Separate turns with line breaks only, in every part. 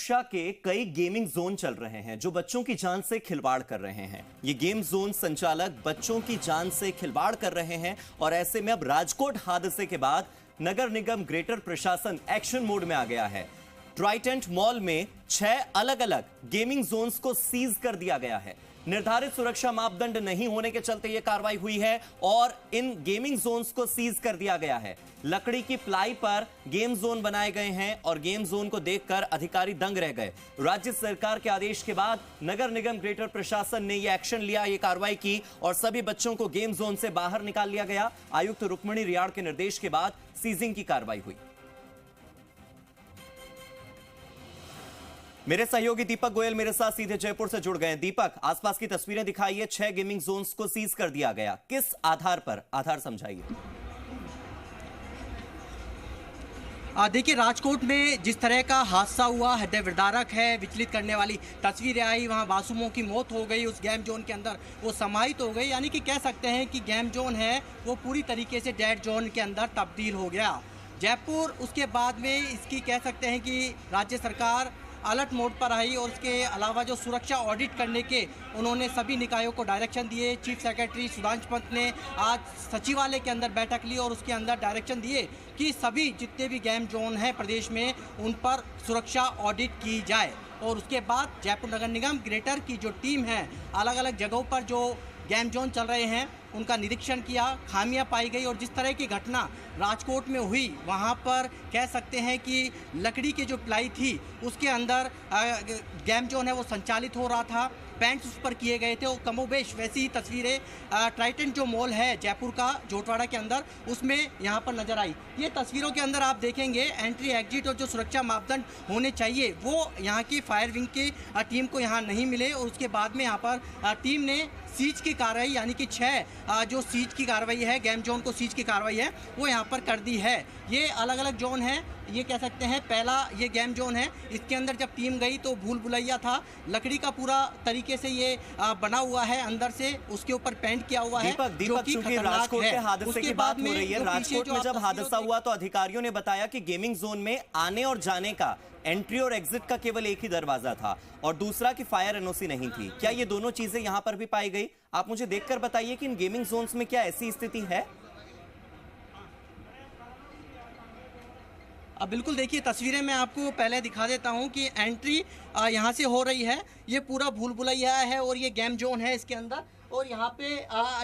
सुरक्षा के कई गेमिंग जोन चल रहे हैं जो बच्चों की जान से खिलवाड़ कर रहे हैं। ये गेम जोन संचालक बच्चों की जान से खिलवाड़ कर रहे हैं और ऐसे में अब राजकोट हादसे के बाद नगर निगम ग्रेटर प्रशासन एक्शन मोड में आ गया है। ट्राइडेंट मॉल में 6 अलग अलग गेमिंग जोन्स को सीज कर दिया गया है। निर्धारित सुरक्षा मापदंड नहीं होने के चलते यह कार्रवाई हुई है और इन गेमिंग जोन्स को सीज कर दिया गया है। लकड़ी की प्लाई पर गेम जोन बनाए गए हैं और गेम जोन को देखकर अधिकारी दंग रह गए। राज्य सरकार के आदेश के बाद नगर निगम ग्रेटर प्रशासन ने यह एक्शन लिया, यह कार्रवाई की और सभी बच्चों को गेम जोन से बाहर निकाल लिया गया। आयुक्त रुक्मिणी रियाड़ के निर्देश के बाद सीजिंग की कार्रवाई हुई। मेरे सहयोगी दीपक गोयल मेरे साथ सीधे जयपुर से जुड़ गए हैं। दीपक, आसपास की तस्वीरें दिखाइए। 6 गेमिंग जोन्स को सीज कर दिया गया, किस आधार पर? आधार समझाइए।
देखिए, राजकोट में जिस तरह का हादसा हुआ, हृदय विदारक है, विचलित करने वाली तस्वीरें आई। वहां मासूमों की मौत हो गई, उस गेम जोन के अंदर वो समाहित हो गई। यानी कि कह सकते हैं कि गेम जोन है वो पूरी तरीके से डेड जोन के अंदर तब्दील हो गया। जयपुर उसके बाद में इसकी कह सकते हैं कि राज्य सरकार अलर्ट मोड पर आई और उसके अलावा जो सुरक्षा ऑडिट करने के उन्होंने सभी निकायों को डायरेक्शन दिए। चीफ सेक्रेटरी सुधांशु पंत ने आज सचिवालय के अंदर बैठक ली और उसके अंदर डायरेक्शन दिए कि सभी जितने भी गेम जोन हैं प्रदेश में उन पर सुरक्षा ऑडिट की जाए। और उसके बाद जयपुर नगर निगम ग्रेटर की जो टीम है अलग अलग जगहों पर जो गेम जोन चल रहे हैं उनका निरीक्षण किया, खामियां पाई गई। और जिस तरह की घटना राजकोट में हुई वहां पर कह सकते हैं कि लकड़ी की जो प्लाई थी उसके अंदर गेम जोन है वो संचालित हो रहा था, पेंट्स उस पर किए गए थे और कमोबेश वैसी ही तस्वीरें ट्राइडेंट जो मॉल है जयपुर का जोटवाड़ा के अंदर उसमें यहाँ पर नजर आई। ये तस्वीरों के अंदर आप देखेंगे एंट्री एग्जिट और जो सुरक्षा मापदंड होने चाहिए वो यहाँ की फायर विंग की टीम को यहाँ नहीं मिले। और उसके बाद में यहाँ पर टीम ने सीज की कार्रवाई यानी कि 6 जो सीज की कार्रवाई है, गेम जोन को सीज की कार्रवाई है वो यहाँ पर कर दी है। ये अलग अलग जोन है, ये कह सकते हैं पहला ये गेम जोन है। इसके अंदर जब टीम गई तो भूल भुलैया था, लकड़ी का पूरा तरीके से ये बना हुआ है, अंदर से उसके ऊपर पेंट किया हुआ है।
दीपक, चूंकि राजकोट के हादसे की बात हो रही है, राजकोट में जब हादसा हुआ तो अधिकारियों ने बताया कि गेमिंग जोन में आने और जाने का, एंट्री और एग्जिट का केवल एक ही दरवाजा था और दूसरा की फायर एनओसी नहीं थी। क्या ये दोनों चीजें यहां पर भी पाई गई? आप मुझे देखकर बताइए कि इन गेमिंग जोन्स में क्या ऐसी स्थिति है?
अब बिल्कुल देखिए, तस्वीरें मैं आपको पहले दिखा देता हूं कि एंट्री यहां से हो रही है। ये पूरा भूल भुलैया है और ये गेम जोन है इसके अंदर। और यहाँ पे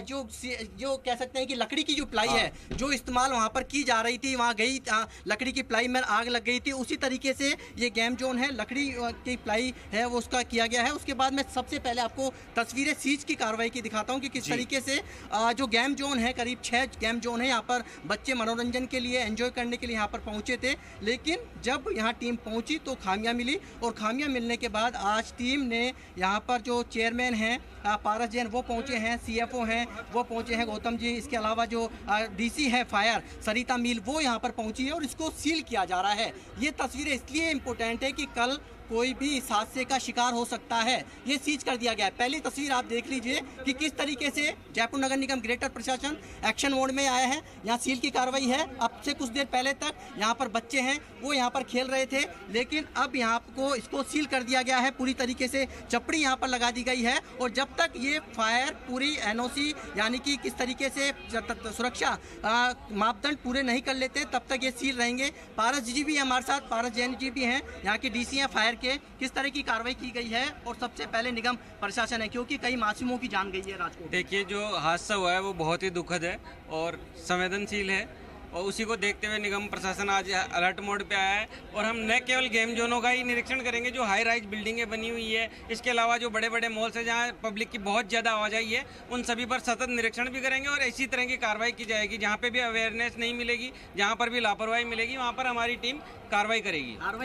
जो कह सकते हैं कि लकड़ी की जो प्लाई है जो इस्तेमाल वहाँ पर की जा रही थी, वहाँ गई लकड़ी की प्लाई में आग लग गई थी। उसी तरीके से ये गेम जोन है, लकड़ी की प्लाई है वो उसका किया गया है। उसके बाद मैं सबसे पहले आपको तस्वीरें सीज की कार्रवाई की दिखाता हूँ कि किस तरीके से जो गेम जोन है, करीब 6 गेम जोन है, यहाँ पर बच्चे मनोरंजन के लिए, एंजॉय करने के लिए यहाँ पर पहुँचे थे। लेकिन जब यहाँ टीम पहुँची तो खामियाँ मिली और खामियाँ मिलने के बाद आज टीम ने यहाँ पर जो चेयरमैन हैं पारस जैन वो पहुंचे हैं, सीएफओ हैं वो पहुंचे हैं, गौतम जी, इसके अलावा जो डीसी है फायर सरिता मील वो यहां पर पहुंची है और इसको सील किया जा रहा है। ये तस्वीरें इसलिए इम्पोर्टेंट है कि कल कोई भी इस हादसे का शिकार हो सकता है, ये सीज कर दिया गया है। पहली तस्वीर आप देख लीजिए कि किस तरीके से जयपुर नगर निगम ग्रेटर प्रशासन एक्शन मोड में आया है। यहाँ सील की कार्रवाई है। अब से कुछ देर पहले तक यहाँ पर बच्चे हैं वो यहाँ पर खेल रहे थे, लेकिन अब यहाँ को इसको सील कर दिया गया है। पूरी तरीके से चपड़ी यहाँ पर लगा दी गई है और जब तक ये फायर पूरी एनओसी यानी कि किस तरीके से सुरक्षा मापदंड पूरे नहीं कर लेते तब तक ये सील रहेंगे। पारस जी भी हमारे साथ, पारस जैन जी भी हैं, यहाँ के डीसी हैं फायर के। किस तरह की कार्रवाई की गई है और सबसे पहले निगम प्रशासन है क्योंकि कई मासूमों की जान गई है राजकोट।
देखिए, जो हादसा हुआ है वो बहुत ही दुखद है और संवेदनशील है और उसी को देखते हुए निगम प्रशासन आज अलर्ट मोड पे आया है। और हम न केवल गेम जोनों का ही निरीक्षण करेंगे, जो हाई राइज बिल्डिंगें बनी हुई है, इसके अलावा जो बड़े बड़े मॉल्स हैं जहाँ पब्लिक की बहुत ज़्यादा आवाजाही है, उन सभी पर सतत निरीक्षण भी करेंगे और इसी तरह की कार्रवाई की जाएगी। जहाँ पे भी अवेयरनेस नहीं मिलेगी, जहाँ पर भी लापरवाही मिलेगी, वहाँ पर हमारी टीम कार्रवाई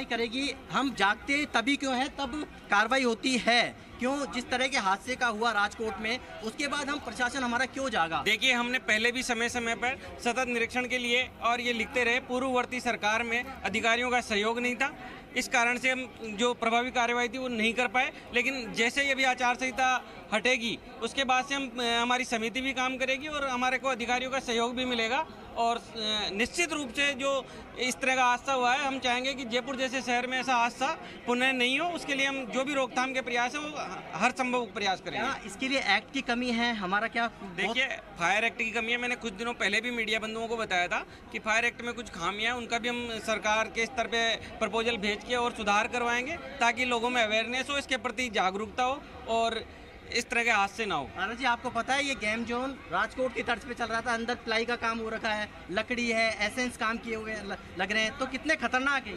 करेगी। हम जागते तभी क्यों है, तब कार्रवाई होती है क्यों? जिस तरह के हादसे का हुआ राजकोट में, उसके बाद हम प्रशासन हमारा क्यों जागा? देखिए, हमने पहले भी समय समय पर सतत निरीक्षण के लिए और ये लिखते रहे, पूर्ववर्ती सरकार में अधिकारियों का सहयोग नहीं था, इस कारण से हम जो प्रभावी कार्रवाई थी वो नहीं कर पाए। लेकिन जैसे ही अभी आचार संहिता हटेगी उसके बाद से हमारी समिति भी काम करेगी और हमारे को अधिकारियों का सहयोग भी मिलेगा और निश्चित रूप से जो इस तरह का हादसा हुआ है, हम चाहेंगे कि जयपुर जैसे शहर में ऐसा हादसा पुनः नहीं हो। उसके लिए हम जो भी रोकथाम के प्रयास है वो हर संभव प्रयास करेंगे।
इसके लिए एक्ट की कमी है, हमारा क्या?
देखिए, फायर एक्ट की कमी है। मैंने कुछ दिनों पहले भी मीडिया बंधुओं को बताया था कि फायर एक्ट में कुछ खामियां हैं, उनका भी हम सरकार के स्तर पे प्रपोजल भेज के और सुधार करवाएंगे ताकि लोगों में अवेयरनेस हो, इसके प्रति जागरूकता हो और इस तरह के हादसे ना हो।
आनंद जी, आपको पता है ये गेम जोन राजकोट की तर्ज पे चल रहा था, अंदर प्लाई का काम हो रखा है, लकड़ी है, एसेंस काम किए हुए लग रहे हैं, तो कितने खतरनाक है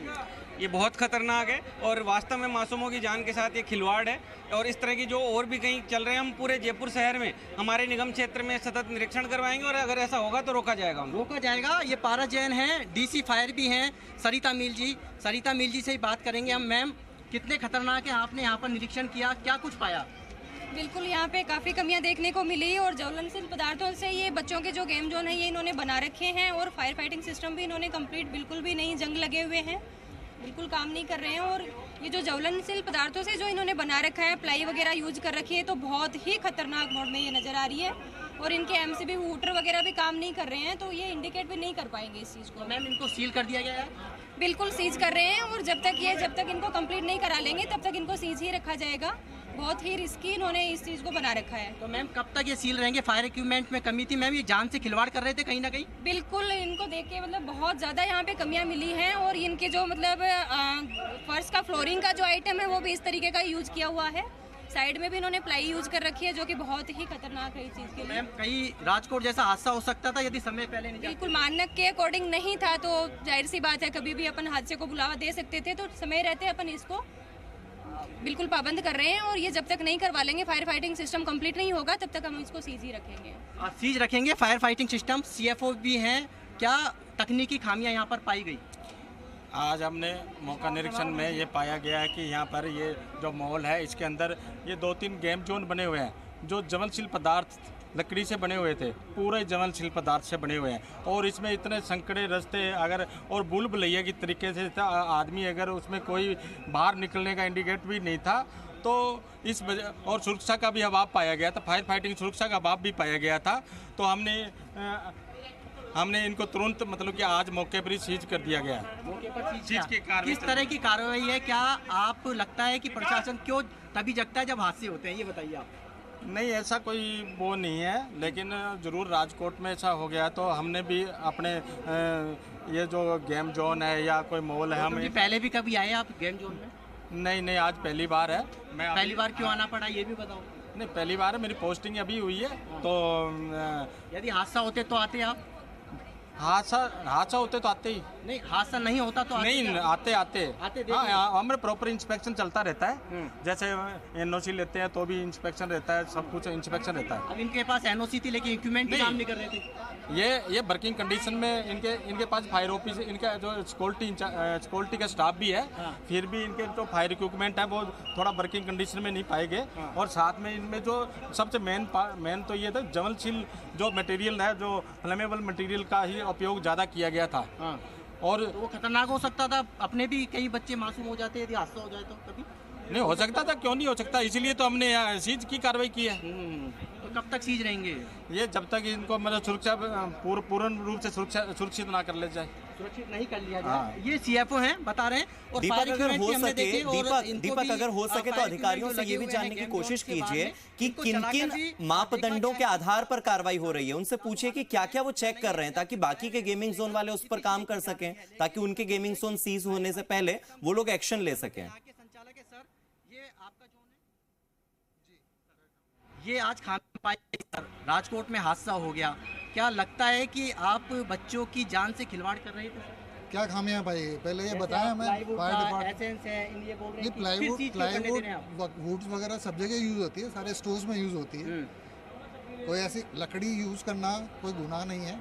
ये बहुत खतरनाक है और वास्तव में मासूमों की जान के साथ ये खिलवाड़ है। और इस तरह की जो और भी कहीं चल रहे हैं, हम पूरे जयपुर शहर में हमारे निगम क्षेत्र में सतत निरीक्षण करवाएंगे और अगर ऐसा होगा तो रोका जाएगा।
ये पारस जैन है, डीसी फायर भी हैं, सरिता मील जी से ही बात करेंगे हम। मैम, कितने खतरनाक है, आपने यहाँ पर निरीक्षण किया, क्या कुछ पाया?
बिल्कुल, यहाँ पे काफ़ी कमियां देखने को मिली और ज्वलनशील पदार्थों से ये बच्चों के जो गेम जोन है ये इन्होंने बना रखे हैं और फायर फाइटिंग सिस्टम भी इन्होंने कंप्लीट बिल्कुल भी नहीं, जंग लगे हुए हैं, बिल्कुल काम नहीं कर रहे हैं। और ये जो ज्वलनशील पदार्थों से जो इन्होंने बना रखा है, प्लाई वगैरह यूज कर रखी है, तो बहुत ही खतरनाक मोड में ये नज़र आ रही है। और इनके एमसीबी हूटर वगैरह भी काम नहीं कर रहे हैं, तो ये इंडिकेट भी नहीं कर पाएंगे इस चीज़ को।
मैम, इनको सील कर दिया गया है?
बिल्कुल सीज कर रहे हैं और जब तक इनको कंप्लीट नहीं करा लेंगे तब तक इनको सीज ही रखा जाएगा। बहुत ही रिस्की इन्होंने इस चीज़ को बना रखा है।
तो मैम, कब तक ये सील रहेंगे? फायर इक्विपमेंट में कमी थी मैम, ये जान से खिलवाड़ कर रहे थे कहीं ना कहीं?
बिल्कुल, इनको देख के मतलब बहुत ज़्यादा यहाँ पे कमियाँ मिली हैं और इनके जो मतलब फर्श का फ्लोरिंग का जो आइटम है वो भी इस तरीके का यूज किया हुआ है। साइड में भी इन्होंने प्लाई यूज कर रखी है जो कि बहुत ही खतरनाक है इस चीज़ के लिए।
मैम, कहीं राजकोट जैसा हादसा हो सकता था यदि समय पहले नहीं?
बिल्कुल, मानक के अकॉर्डिंग नहीं था तो जाहिर सी बात है कभी भी अपन हादसे को बुलावा दे सकते थे, तो समय रहते अपन इसको बिल्कुल पाबंद कर रहे हैं और ये जब तक नहीं करवा लेंगे, फायर फाइटिंग सिस्टम कंप्लीट नहीं होगा, तब तक हम इसको सीज ही रखेंगे।
सीज रखेंगे फायर फाइटिंग सिस्टम। सीएफओ भी हैं, क्या तकनीकी खामियां यहाँ पर पाई गई?
आज हमने मौका निरीक्षण में ये पाया गया है कि यहाँ पर ये जो मॉल है इसके अंदर ये 2-3 गेम जोन बने हुए हैं जो ज्वलनशील पदार्थ लकड़ी से बने हुए थे, पूरे ज्वलनशील पदार्थ से बने हुए हैं। और इसमें इतने संकड़े रास्ते अगर और भूल भुलैया की तरीके से था, आदमी अगर उसमें कोई बाहर निकलने का इंडिकेट भी नहीं था, तो इस वजह और सुरक्षा का भी अभाव पाया गया था, फायर फाइटिंग सुरक्षा का अभाव भी पाया गया था। तो हमने इनको तुरंत मतलब कि आज मौके पर ही सीज कर दिया गया।
मौके पर सीज की कार्रवाई, किस तरह की कार्रवाई है? क्या आप लगता है कि प्रशासन क्यों तभी जगता है जब हादसे होते हैं, ये बताइए आप।
नहीं, ऐसा कोई वो नहीं है, लेकिन ज़रूर राजकोट में ऐसा हो गया तो हमने भी अपने ये जो गेम जोन है या कोई मॉल है, हम
पहले भी कभी आए आप गेम जोन में?
नहीं, आज पहली बार है। मैं
पहली बार क्यों आना पड़ा ये भी बताओ।
नहीं, पहली बार है, मेरी पोस्टिंग अभी हुई है। तो
यदि हादसा होते तो आते आप?
हादसा होते तो आते ही
नहीं, हादसा नहीं होता तो
नहीं आते। हाँ, हमारे प्रॉपर इंस्पेक्शन चलता रहता है। जैसे एनओसी लेते हैं तो भी इंस्पेक्शन रहता है, सब कुछ इंस्पेक्शन रहता है।
अब इनके पास एनओसी थी लेकिन इक्विपमेंट भी काम नहीं कर रहे थे।
ये वर्किंग कंडीशन में इनके पास फायर ऑफिस, इनका जो सिक्योरिटी का स्टाफ भी है। हाँ। फिर भी इनके जो फायर इक्विपमेंट है वो थोड़ा वर्किंग कंडीशन में नहीं पाए गए। हाँ। और साथ में इनमें जो सबसे मेन तो ये था, ज्वलनशील जो मटेरियल है, जो फ्लेमेबल मटेरियल का ही उपयोग ज़्यादा किया गया था। हाँ। और
तो वो खतरनाक हो सकता था, अपने भी कई बच्चे मासूम हो जाते यदि हादसा हो जाए तो। कभी
नहीं हो सकता था, क्यों नहीं हो सकता, इसीलिए तो हमने सीज की कार्रवाई की है।
तो कब तक सीज रहेंगे
ये? जब तक इनको मतलब सुरक्षा पूर्ण रूप से सुरक्षित ना कर ले जाए,
सुरक्षित नहीं कर लिया जाए। ये सीएफओ हैं, बता रहे हैं। और
दीपक अगर हो सके तो अधिकारियों से ये भी जानने की कोशिश कीजिए कि किन किन मापदंडों के आधार पर कार्रवाई हो रही है। उनसे पूछिए कि क्या क्या वो चेक कर रहे हैं ताकि बाकी के गेमिंग जोन वाले उस पर काम कर सकें, ताकि उनके गेमिंग जोन सीज होने से पहले वो लोग एक्शन ले सकें।
ये आज खाना पाए राजकोट में हादसा हो गया, क्या लगता है कि आप बच्चों की जान से खिलवाड़ कर रहे थे?
क्या खामियां पाई? पहले ये बताया हमें। प्लाईवुड वुड्स वगैरह सब जगह यूज होती है, सारे स्टोर्स में यूज होती है। कोई ऐसी लकड़ी यूज करना कोई गुनाह नहीं है,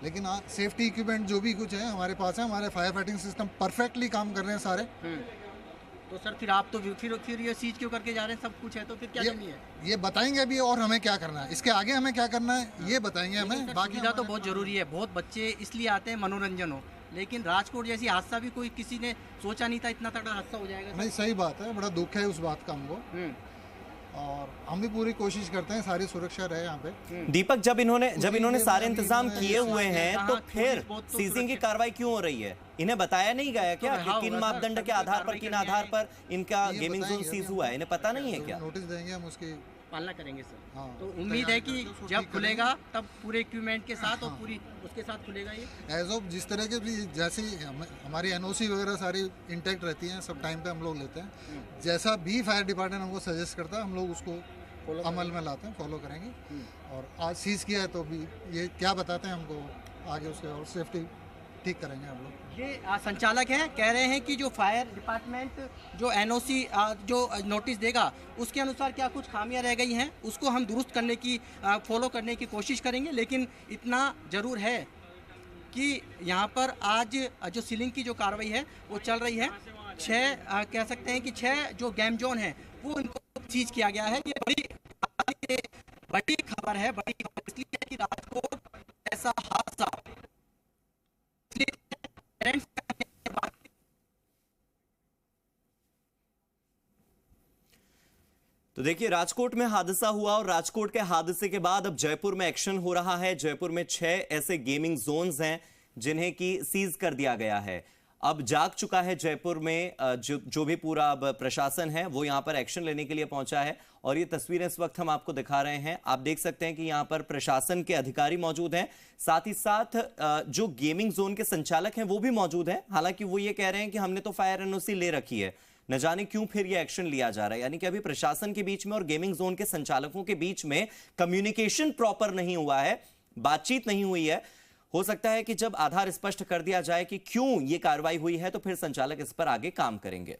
लेकिन सेफ्टी इक्विपमेंट जो भी कुछ है हमारे पास है। हमारे फायर फाइटिंग सिस्टम परफेक्टली काम कर रहे हैं सारे।
तो सर फिर आप तो फिर ये सीज क्यों करके जा रहे हैं? सब कुछ है तो फिर क्या करनी है?
ये बताएंगे अभी, और हमें क्या करना है, इसके आगे हमें क्या करना है ये बताएंगे हमें।
बाकी तो बहुत जरूरी है, बहुत बच्चे इसलिए आते हैं मनोरंजन हो, लेकिन राजकोट जैसी हादसा भी कोई किसी ने सोचा नहीं था इतना तगड़ा हादसा हो जाएगा।
नहीं, सही बात है, बड़ा दुख है उस बात का हमको। और हम भी पूरी कोशिश करते हैं सारी सुरक्षा रहे यहाँ पे।
दीपक, जब इन्होंने सारे इंतजाम किए हुए हैं तो
हाँ,
फिर
बहुत तो
सीजिंग की कार्रवाई क्यों हो रही है? इन्हें बताया नहीं गया क्या कि किन मापदंड के आधार पर, किन आधार पर इनका
ये
गेमिंग जोन
बताएंगे
सीज
अभी
हुआ है? इन्हें पता नहीं है क्या?
नोटिस देंगे हम उसकी।
पालना करेंगे सर।
हाँ,
तो उम्मीद है कि
उसको
जब
ठीक
खुलेगा तब पूरे इक्विपमेंट के साथ और पूरी उसके साथ खुलेगा ये।
एज ऑफ जिस तरह के भी, जैसे हमारी एनओसी वगैरह सारी इंटैक्ट रहती हैं, सब टाइम पे हम लोग लेते हैं। जैसा भी फायर डिपार्टमेंट हमको सजेस्ट करता है हम लोग उसको अमल में लाते हैं, फॉलो करेंगे। और आज सीज किया है तो भी ये क्या बताते हैं हमको आगे उसके, और सेफ्टी ठीक करेंगे हम लोग।
ये संचालक हैं, कह रहे हैं कि जो फायर डिपार्टमेंट जो एनओसी जो नोटिस देगा उसके अनुसार क्या कुछ खामियां रह गई हैं उसको हम दुरुस्त करने की, फॉलो करने की कोशिश करेंगे। लेकिन इतना ज़रूर है कि यहाँ पर आज जो सीलिंग की जो कार्रवाई है वो चल रही है। 6 कह सकते हैं कि 6 जो गेम जोन हैं वो इनको सीज किया गया है। ये बड़ी खबर है, बड़ी खबर इसलिए है कि राजकोट ऐसा हादसा
तो देखिए, राजकोट में हादसा हुआ और राजकोट के हादसे के बाद अब जयपुर में एक्शन हो रहा है। जयपुर में 6 ऐसे गेमिंग जोन्स हैं जिन्हें की सीज कर दिया गया है। अब जाग चुका है जयपुर में जो भी पूरा अब प्रशासन है वो यहां पर एक्शन लेने के लिए पहुंचा है। और ये तस्वीरें इस वक्त हम आपको दिखा रहे हैं। आप देख सकते हैं कि यहां पर प्रशासन के अधिकारी मौजूद हैं, साथ ही साथ जो गेमिंग जोन के संचालक हैं वो भी मौजूद हैं। हालांकि वो ये कह रहे हैं कि हमने तो फायर एनओसी ले रखी है, न जाने क्यों फिर ये एक्शन लिया जा रहा है। यानी कि अभी प्रशासन के बीच में और गेमिंग जोन के संचालकों के बीच में कम्युनिकेशन प्रॉपर नहीं हुआ है, बातचीत नहीं हुई है। हो सकता है कि जब आधार स्पष्ट कर दिया जाए कि क्यों ये कार्रवाई हुई है तो फिर संचालक इस पर आगे काम करेंगे।